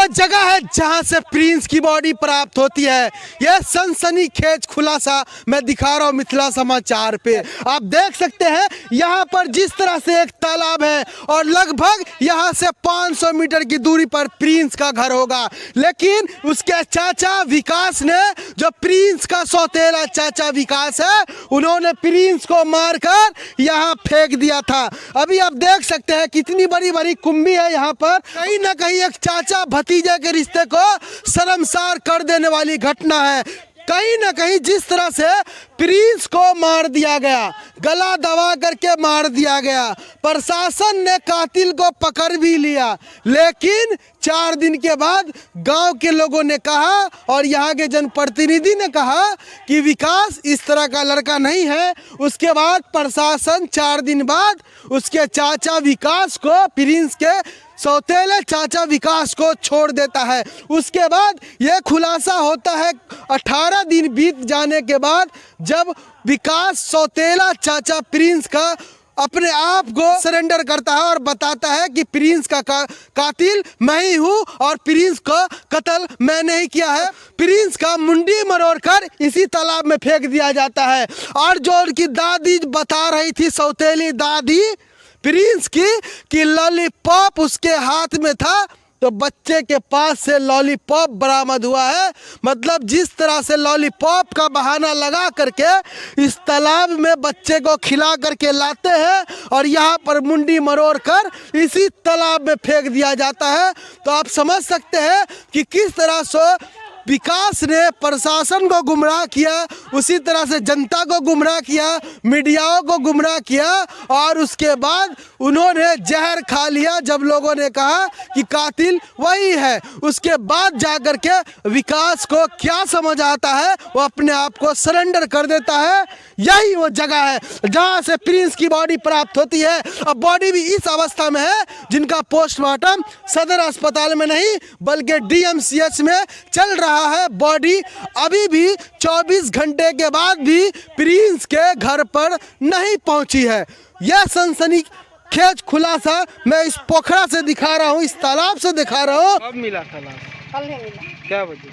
वो जगह है जहां से प्रिंस की बॉडी प्राप्त होती है। यह सनसनीखेज खुलासा मैं दिखा रहा हूं मिथिला समाचार पे। आप देख सकते हैं यहाँ पर जिस तरह से एक तालाब है और लगभग यहाँ से 500 मीटर की दूरी पर प्रिंस का घर होगा। लेकिन उसके चाचा विकास ने, जो प्रिंस का सौतेला चाचा विकास है, उन्होंने प्रिंस को मारकर यहाँ फेंक दिया था। अभी आप देख सकते हैं कितनी बड़ी बड़ी कुंभी है यहाँ पर। कहीं ना कहीं एक चाचा भतीजे के रिश्ते को शर्मसार कर देने वाली घटना है। कहीं ना कहीं जिस तरह से प्रिंस को मार दिया गया, गला दबा करके मार दिया गया, प्रशासन ने कातिल को पकड़ भी लिया, लेकिन 4 दिन के बाद गांव के लोगों ने कहा और यहाँ के जनप्रतिनिधि ने कहा कि विकास इस तरह का लड़का नहीं है। उसके बाद प्रशासन 4 दिन बाद उसके चाचा विकास को, प्रिंस के सौतेले चाचा विकास को छोड़ देता है। उसके बाद यह खुलासा होता है 18 दिन बीत जाने के बाद, जब विकास सौतेला चाचा प्रिंस का अपने आप को सरेंडर करता है और बताता है कि प्रिंस का कातिल मैं ही हूँ और प्रिंस को कत्ल मैंने ही किया है। प्रिंस का मुंडी मरोड़कर इसी तालाब में फेंक दिया जाता है। और जो उनकी दादी बता रही थी, सौतेली दादी प्रिंस की, कि लॉलीपॉप उसके हाथ में था, तो बच्चे के पास से लॉलीपॉप बरामद हुआ है। मतलब जिस तरह से लॉलीपॉप का बहाना लगा करके इस तालाब में बच्चे को खिला करके लाते हैं और यहाँ पर मुंडी मरोड़ कर इसी तालाब में फेंक दिया जाता है। तो आप समझ सकते हैं कि किस तरह से विकास ने प्रशासन को गुमराह किया, उसी तरह से जनता को गुमराह किया, मीडियाओं को गुमराह किया, और उसके बाद उन्होंने जहर खा लिया जब लोगों ने कहा कि कातिल वही है। उसके बाद जाकर के विकास को क्या समझ आता है, वो अपने आप को सरेंडर कर देता है। यही वो जगह है जहाँ से प्रिंस की बॉडी प्राप्त होती है। अब बॉडी भी इस अवस्था में है जिनका पोस्टमार्टम सदर अस्पताल में नहीं बल्कि DMCH में चल रहा है। बॉडी अभी भी 24 घंटे के बाद भी प्रिंस के घर पर नहीं पहुंची है। यह सनसनीखेज खुलासा मैं इस पोखरा से दिखा रहा हूं, इस तालाब से दिखा रहा हूं। कब मिला तालाब? कल नहीं मिला। क्या बजे?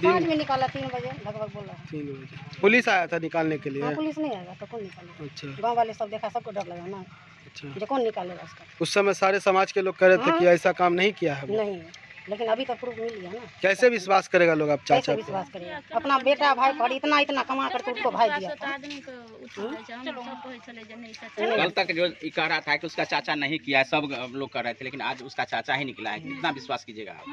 5 में निकाला, 3 बजे लगभग बोला। 3 बजे पुलिस आया था निकालने के लिए? हाँ, पुलिस नहीं आएगा तो कौन निकालेगा? अच्छा गांव वाले सब देखा, सबको डर लगा ना। अच्छा। जो कौन निकालेगा उसका? उस समय सारे समाज के लोग कह रहे थे कि ऐसा काम नहीं किया है वो। नहीं, लेकिन अभी तो प्रूफ मिल गया ना। कैसे विश्वास करेगा लोग आप चाचा कैसे पे? विश्वास करेगा? अपना बेटा भाई पर इतना कमा कर उसको भाई दिया था। कल तक जो कह रहा था कि उसका चाचा नहीं किया है, सब लोग कर रहे थे, लेकिन आज उसका चाचा ही निकला है। कितना विश्वास कीजिएगा आप?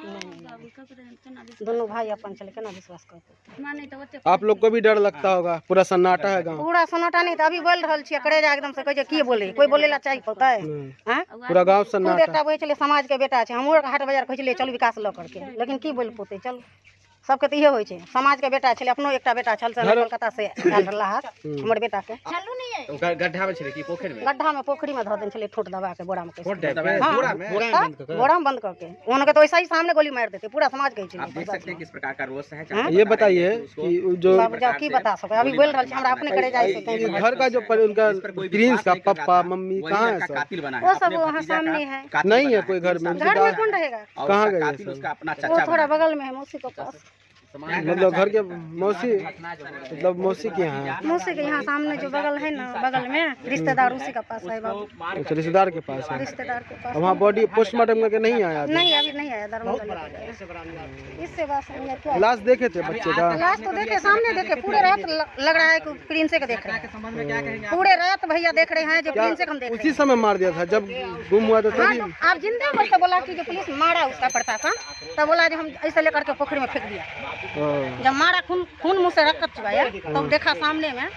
दोनों भाई अपन चले के ना विश्वास करते। आप लोग को भी डर लगता होगा, पूरा सन्नाटा है गाँव। पूरा सन्नाटा नहीं था, अभी बोल रहा छियै करेजा एकदम से कहे की बोले, कोई बोलेला चाहिए पता है? हां, पूरा गाँव तू सन्नाटा। एकटा बोले चले समाज के बेटा छै, हमरो हाट बाजार कहे चले चल विकास ल करके, लेकिन की बोल पोते? चल सबके तो इहे होय छै, समाज के बेटा छले, अपनो एकटा बेटा छल से कलकत्ता से आयल रहला है हमर बेटा के। गड्ढा में छले कि पोखर में? गड्ढा में, पोखरी में धर देन छले, ठोट दबा के बोरा में के। हाँ, बोरा में बंद करके उनके तो ऐसा ही सामने गोली मार देते, पूरा समाज के आप देख सकते हैं किस प्रकार का रोष है। ये बताइए कि जो बाबूजी की बता सके, अभी बोल रहल छी हमरा अपने करे जाय से कहीं घर का जो उनका प्रिंस का पापा मम्मी कहाँ है? सब कातिल बना वो है, सब वहाँ सामने है। नहीं है कोई घर में? घर में कौन रहेगा? कहाँ गए कातिल सब? उसका अपना वो चाचा थोड़ा बगल में है, मौसी के पास। मतलब घर के मौसी, मतलब मौसी के यहाँ है? मौसी के यहाँ सामने जो बगल है ना, बगल में रिश्तेदार उसी का पास है बाबू, अच्छा, रिश्तेदार के पास है। रिश्तेदार के पास। वहाँ बॉडी पोस्टमार्टम करके नहीं आया अभी? नहीं, अभी नहीं आया दरभंगा। इससे बात नहीं है क्या? लाश देखे थे बच्चे का? लाश तो देखे, सामने देखे, पूरे रात लग रहा है कि प्रिंस के देख रहे हैं, पूरे रात भैया देख रहे हैं जो प्रिंस के हम देख रहे उसी समय मार दिया था जब गुम हुआ था तभी? हैं। आप जिंदा बोलते बोला कि जो पुलिस मारा उसका प्रशासन, तब बोला जो हम ऐसे लेकर के पोखरी में फेंक दिया। हाँ। जब मारा खून मुंह से रकत चुका है, तब देखा सामने में।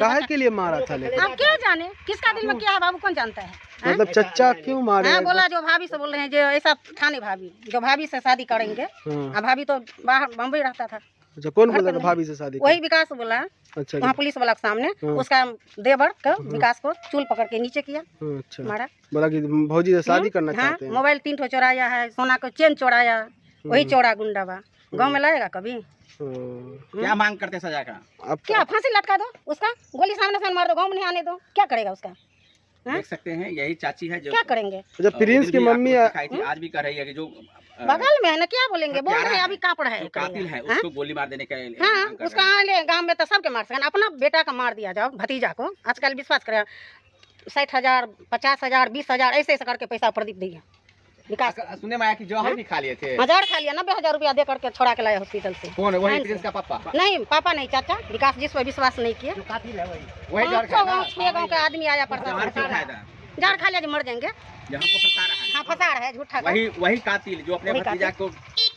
काहे के लिए मारा था लेकिन? आप क्या जाने किसका दिल में क्या है, बाबू कौन जानता है? मतलब चच्चा क्यों मारे? हाँ, बोला जो भाभी से बोल रहे हैं, जो ऐसा ठाने भाभी जो भाभी से शादी करेंगे। हाँ। भाभी तो बाहर बम्बई रहता था। अच्छा, कौन बोला था भाभी से शादी? वही विकास बोला, अच्छा वहाँ पुलिस वाला के सामने उसका देवर का विकास को चूल पकड़ के नीचे किया, अच्छा, मारा। बोला कि भौजी से शादी करना हाँ, चाहते हैं। मोबाइल 3 ठो चोराया है, सोना का चेन चोराया, वही चोरा गुंडा बा। गाँव में लाएगा कभी? क्या मांग करते सजा का? अब क्या फांसी लटका दो उसका, गोली सामने से मार दो, गाँव में नहीं आने दो, क्या करेगा उसका? देख सकते हैं यही चाची है जो क्या करेंगे? जब प्रिंस की मम्मी दिखाई थी, आज भी कह रही है कि जो बगल में है ना, क्या बोलेंगे, बोल रहे हैं अभी कांप रहा है। जो कातिल है उसको गोली मार देने का हाँ, उसका गांव में तो सबके मार सकते, अपना बेटा का मार दिया जाओ, भतीजा को। आजकल विश्वास करें 60,000, 50,000, 20,000 ऐसे ऐसे करके पैसा प्रदीप दिया विकास। सुनने में आया कि जौहर भी खा लिए थे। हजार खा लिया, 90,000 रुपया दे करके छोड़ा के लाए हॉस्पिटल से। कौन है? वही प्रिंस का पापा? नहीं, पापा नहीं, चाचा विकास, जिस पर विश्वास नहीं किया। वही जौहर खाया था? 6 गाँव का आदमी आया पड़ता जौहर क्यों खाया था? जार खा लिया जो मर जाएंगे। जहाँ को फंसा रहा है। हाँ, फंसा रहा है झूठा। वही कातिल जो अपने भतीजा को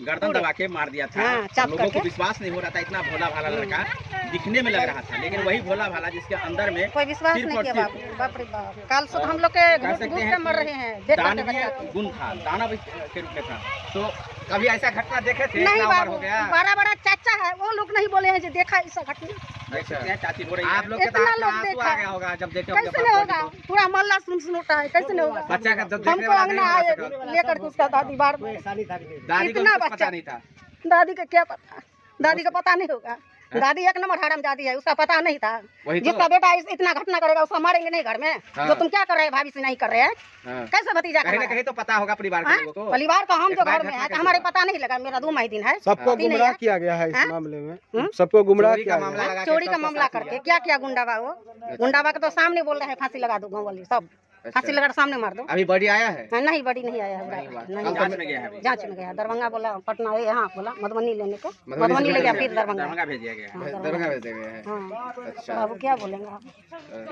गर्दन दबा के मार दिया था। हाँ, चाप लोगों को करके। विश्वास नहीं हो रहा था, इतना भोला भाला लड़का दिखने में लग रहा था, लेकिन वही भोला भाला जिसके अंदर में कोई विश्वास सिर्फ नहीं और किया। सिर्फ बाप रे बाप, कल सुबह हम लोग के कह सकते घूम हैं के मर रहे हैं, देख करके दानवीय बच्चा को। गुण था, दानव के रूप में था। तो कभी ऐसा घटना देखे थे? नहीं इतना उम्र बाबू, हो गया। बड़ा बड़ा चाचा है, वो लोग नहीं बोले हैं जो देखा ऐसा घटना। देख सकते हैं चाची हो रही आप है। लोग के तो इतना आंख में लोग आंसू देखा। आ गया होगा जब देखे होंगे कैसे नहीं होगा, पूरा मोहल्ला सुन उठा है, कैसे नहीं होगा। बच्चा का जब देखने हमको वाला अंगना नहीं आए होगा सका। लेकर के उसका दादी बार में। दादी को इतना कुछ बच्चा। पता नहीं था। दादी का क्या पता, दादी का पता नहीं होगा। दादी एक नंबर हरामजादी है, उसका पता नहीं था। वही तो। जिसका बेटा इतना घटना करेगा उसको मारेंगे नहीं घर में। हाँ। जो तुम क्या कर रहे हैं, भाभी से नहीं कर रहे हैं, हाँ। कैसे भतीजा कहीं ना कर रहे कहीं तो पता होगा परिवार के हैं? लोगों को। परिवार का हम एक जो बार घर में घटना है तो कैसे हमारे हुआ? पता नहीं लगा। मेरा 2 महीने दिन है, पति सबको नहीं गुमराह है। किया गया है इस हाँ? मामले में। हम्म? सबको गुमराह चोरी किया का गया मामला है। लगा के चोरी का सबको मामला साथ करके लिया। क्या किया गुंडाबा वो। गुंडाबा के तो सामने बोल रहे हैं फांसी लगा दो, गाँव वाले सब फांसी लगा सामने मार दो। अभी बड़ी आया है? हाँ, नहीं बड़ी नहीं आया है, नहीं जांच में गया है अभी। जांच में गया। दरभंगा बोला, पटना यहाँ बोला मधुबनी लेने को, मधुबनी मधुबनी ले गया से फिर दरभंगा। दरभंगा भेज दिया गया है। दरभंगा भेज गए हैं। हाँ, अच्छा। अब क्या बोलेंगे आप,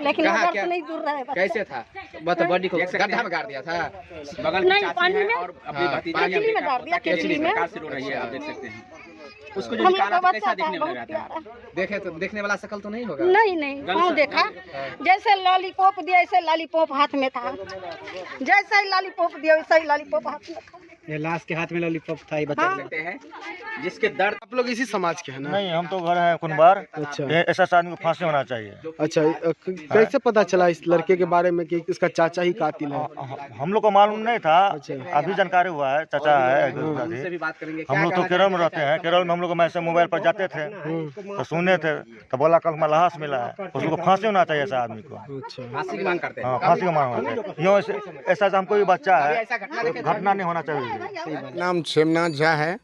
लेकिन कहाँ उधर क्या- से नहीं दूर रहे बच्चा। कैसे था? बस बॉडी को देख सकते गड्ढा हैं। में गाड़ दिया था। बगल में नहीं, चाची पानी है में। और अपनी हाँ, भतीजा केचली में डाल दिया, केचली केचली में में। कार से रो रही है, आप देख सकते हैं। उसको जो हम निकाला लोग तो का कैसा बच्चा दिखने था, में लग रहा बहुत था? प्यारा। देखे तो देखने वाला शकल तो नहीं होगा? नहीं नहीं, कौन देखा। जैसे लॉलीपॉप दिया ऐसे लॉलीपॉप हाथ में था, जैसे ही लॉलीपॉप दिया वैसे ही लॉलीपॉप हाथ में था। ये लाश के हाथ में लॉलीपॉप था ये हाँ। सकते हैं जिसके दर्द आप लोग इसी समाज के हैं ना? नहीं, हम तो घर हैं कुनबार। अच्छा ऐसा आदमी को फांसी होना चाहिए। अच्छा, कैसे पता चला इस लड़के के बारे में कि इसका चाचा ही कातिल है? हम लोग को मालूम नहीं था, अच्छा। अभी जानकारी हुआ है। चाचा है एक उनसे दादी। भी बात करेंगे। हम लोग तो केरल में रहते हैं। केरल में हम लोग ऐसे मोबाइल पर जाते थे तो सुने थे, तो बोला कल मलहास मिला है, उसको फांसी होना चाहिए ऐसा आदमी को। अच्छा, फांसी की मांग करते हैं। हाँ, फांसी का मांग होना चाहिए। यूँ ऐसा हम कोई बच्चा है, ऐसा घटना देखे घटना नहीं होना चाहिए। नाम क्षेमनाथ झा है,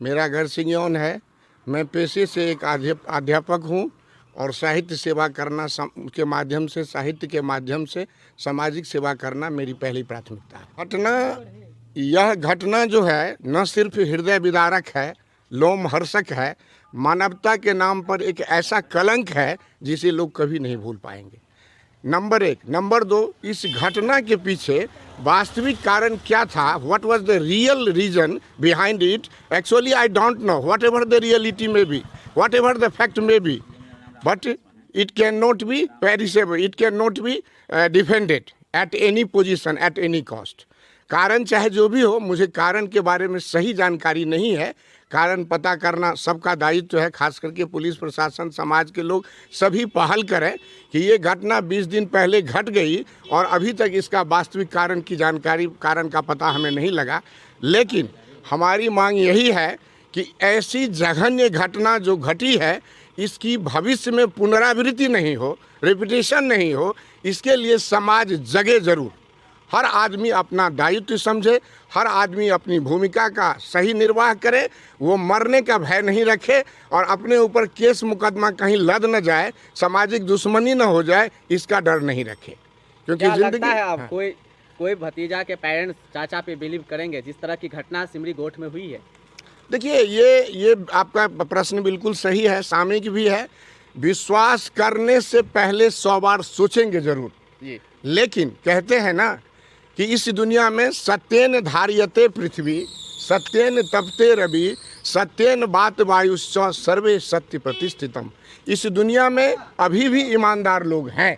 मेरा घर सिंगयौन है। मैं पेशे से एक अध्यापक हूँ और साहित्य सेवा करना के माध्यम से, साहित्य के माध्यम से सामाजिक सेवा करना मेरी पहली प्राथमिकता है। यह घटना जो है न सिर्फ हृदय विदारक है, लोमहर्षक है, मानवता के नाम पर एक ऐसा कलंक है जिसे लोग कभी नहीं भूल पाएंगे। नंबर 1। नंबर 2, इस घटना के पीछे वास्तविक कारण क्या था, what was the real reason behind it. Actually I don't know whatever the reality may be, whatever the fact may be, but it can not be permissible, it can not be defended at any position, at any cost. कारण चाहे जो भी हो, मुझे कारण के बारे में सही जानकारी नहीं है। कारण पता करना सबका दायित्व है, खास करके पुलिस प्रशासन, समाज के लोग सभी पहल करें कि ये घटना 20 दिन पहले घट गई और अभी तक इसका वास्तविक कारण की जानकारी, कारण का पता हमें नहीं लगा। लेकिन हमारी मांग यही है कि ऐसी जघन्य घटना जो घटी है इसकी भविष्य में पुनरावृत्ति नहीं हो, रिपीटेशन नहीं हो, इसके लिए समाज जगे जरूर। हर आदमी अपना दायित्व समझे, हर आदमी अपनी भूमिका का सही निर्वाह करे, वो मरने का भय नहीं रखे और अपने ऊपर केस मुकदमा कहीं लद न जाए, सामाजिक दुश्मनी न हो जाए, इसका डर नहीं रखे। क्योंकि क्या जिंदगी लगता है आप हाँ। कोई भतीजा के पेरेंट्स चाचा पे बिलीव करेंगे जिस तरह की घटना सिमरी गोठ में हुई है? देखिए, ये आपका प्रश्न बिल्कुल सही है, सामयिक भी है। विश्वास करने से पहले 100 बार सोचेंगे जरूर। जी। लेकिन कहते हैं ना कि इस दुनिया में सत्येन धार्यते पृथ्वी, सत्येन तपते रवि, सत्येन बात वायुश्च सर्वे सत्य प्रतिष्ठितम। इस दुनिया में अभी भी ईमानदार लोग हैं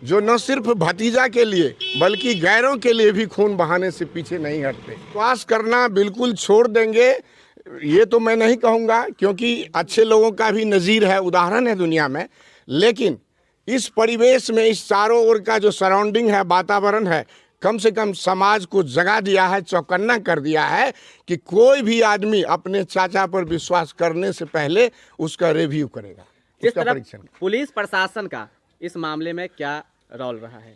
जो न सिर्फ भतीजा के लिए बल्कि गैरों के लिए भी खून बहाने से पीछे नहीं हटते। विश्वास करना बिल्कुल छोड़ देंगे ये तो मैं नहीं कहूँगा, क्योंकि अच्छे लोगों का भी नज़ीर है, उदाहरण है दुनिया में। लेकिन इस परिवेश में, इस चारों ओर का जो सराउंडिंग है, वातावरण है, कम से कम समाज को जगा दिया है, चौकन्ना कर दिया है कि कोई भी आदमी अपने चाचा पर विश्वास करने से पहले उसका रिव्यू करेगा, किस उसका तरह परीक्षण। पुलिस प्रशासन का इस मामले में क्या रोल रहा है?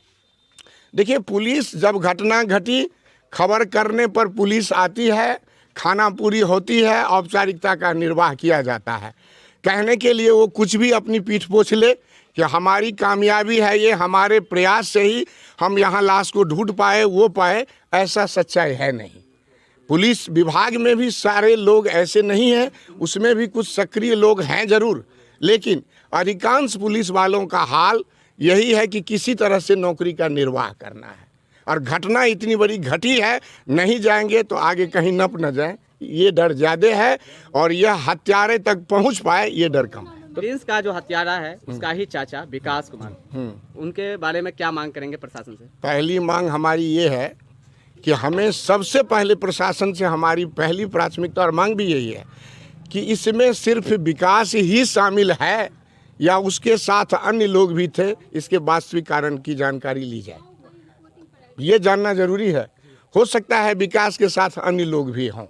देखिए, पुलिस जब घटना घटी, खबर करने पर पुलिस आती है, खाना पूरी होती है, औपचारिकता का निर्वाह किया जाता है। कहने के लिए वो कुछ भी अपनी पीठ पोछ ले कि हमारी कामयाबी है ये, हमारे प्रयास से ही हम यहाँ लाश को ढूंढ पाए, वो पाए, ऐसा सच्चाई है नहीं। पुलिस विभाग में भी सारे लोग ऐसे नहीं हैं, उसमें भी कुछ सक्रिय लोग हैं ज़रूर, लेकिन अधिकांश पुलिस वालों का हाल यही है कि किसी तरह से नौकरी का निर्वाह करना है। और घटना इतनी बड़ी घटी है, नहीं जाएंगे तो आगे कहीं नप न जाए, ये डर ज़्यादा है, और यह हत्यारे तक पहुंच पाए ये डर कम है। प्रिंस का जो हत्यारा है उसका ही चाचा विकास कुमार, उनके बारे में क्या मांग करेंगे प्रशासन से? पहली मांग हमारी ये है कि हमें सबसे पहले प्रशासन से हमारी पहली प्राथमिकता और मांग भी यही है कि इसमें सिर्फ विकास ही शामिल है या उसके साथ अन्य लोग भी थे, इसके वास्तविक कारण की जानकारी ली जाए। ये जानना जरूरी है। हो सकता है विकास के साथ अन्य लोग भी हों,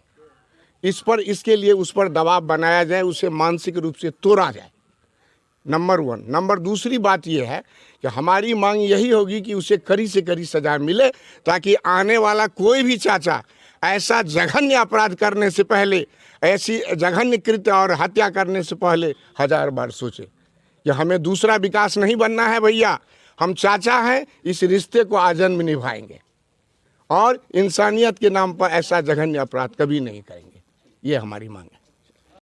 इसके लिए उस पर दबाव बनाया जाए, उसे मानसिक रूप से तोड़ा जाए, नंबर 1। नंबर दूसरी बात यह है कि हमारी मांग यही होगी कि उसे कड़ी से कड़ी सजा मिले, ताकि आने वाला कोई भी चाचा ऐसा जघन्य अपराध करने से पहले, ऐसी जघन्य कृत्य और हत्या करने से पहले 1000 बार सोचे कि हमें दूसरा विकास नहीं बनना है भैया, हम चाचा हैं, इस रिश्ते को आजन्म निभाएंगे और इंसानियत के नाम पर ऐसा जघन्य अपराध कभी नहीं करेंगे। ये हमारी मांग है।